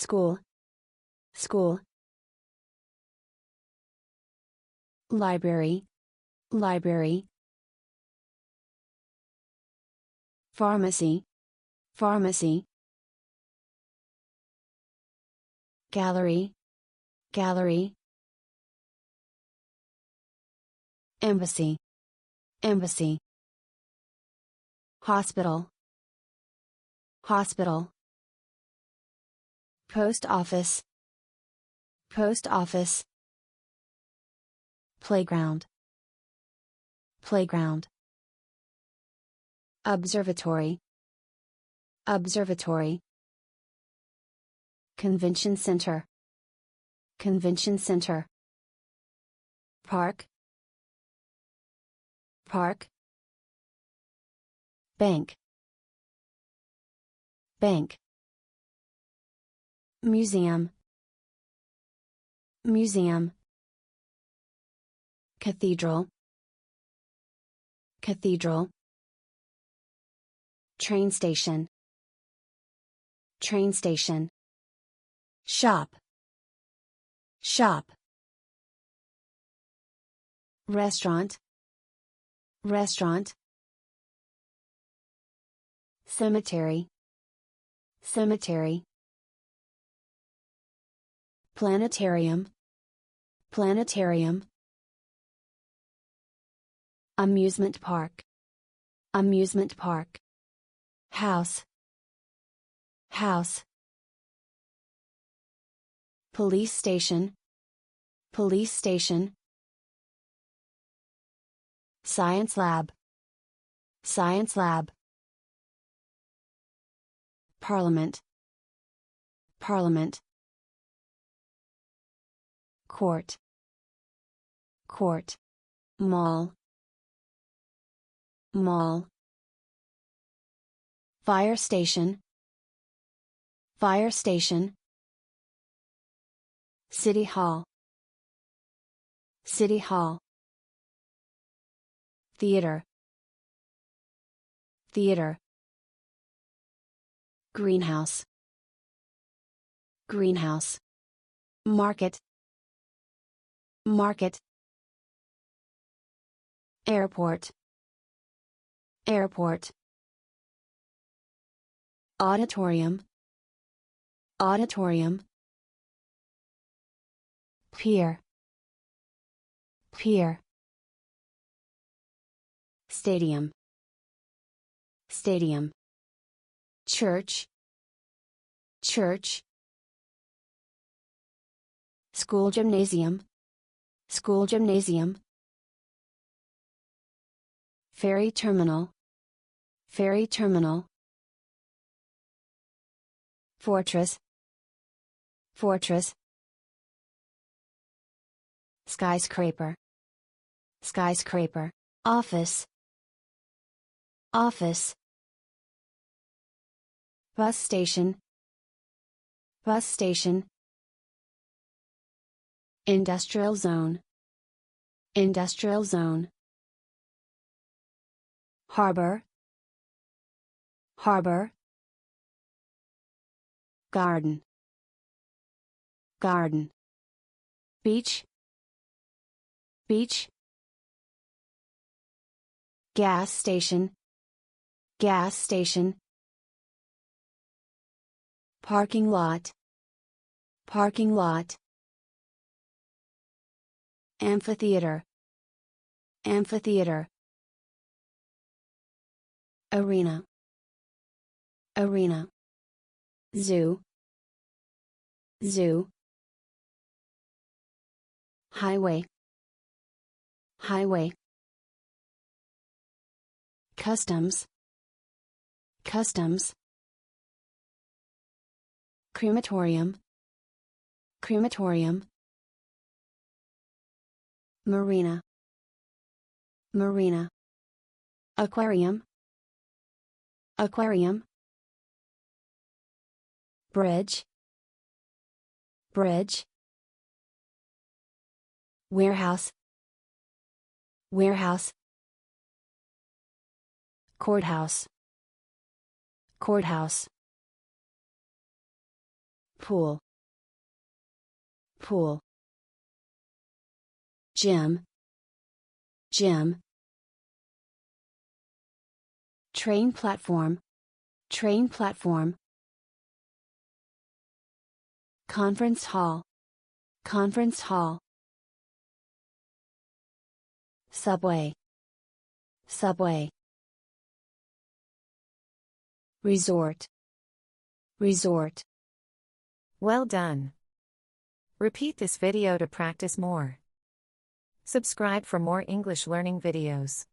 school, school. Library, library. Pharmacy, pharmacy. Gallery, gallery. Embassy, embassy. Hospital, hospital. Post office, post office. Playground, playground. Observatory, observatory. Convention center, convention center. Park, park. Bank, bank. Museum, museum. Cathedral, cathedral. Train station, train station. Shop, shop. Restaurant, restaurant. Cemetery, cemetery. Planetarium, planetarium. Amusement park, amusement park. House, house. Police station, police station. Science lab, science lab. Parliament, parliament. Court, court. Mall, mall. Fire station, fire station. City hall, city hall. Theater, theater. Greenhouse, greenhouse. Market, market. Airport, airport. Auditorium, auditorium. Pier, pier. Stadium, stadium. Church, church. School gymnasium, school gymnasium. Ferry terminal, ferry terminal. Fortress, fortress. Skyscraper, skyscraper. Office, office. Bus station, bus station. Industrial zone, industrial zone. Harbor, harbor. Garden, garden. Beach, beach. Gas station, gas station. Parking lot, parking lot. Amphitheater, amphitheater. Arena, arena. Zoo, zoo. Highway, highway. Customs, customs. Crematorium, crematorium. Marina, marina. Aquarium, aquarium. Bridge, bridge. Warehouse, warehouse. Courthouse, courthouse. Pool. Pool. Gym. Gym. Train platform. Train platform. Conference hall. Conference hall. Subway. Subway. Resort. Resort. Well done. Repeat this video to practice more. Subscribe for more English learning videos.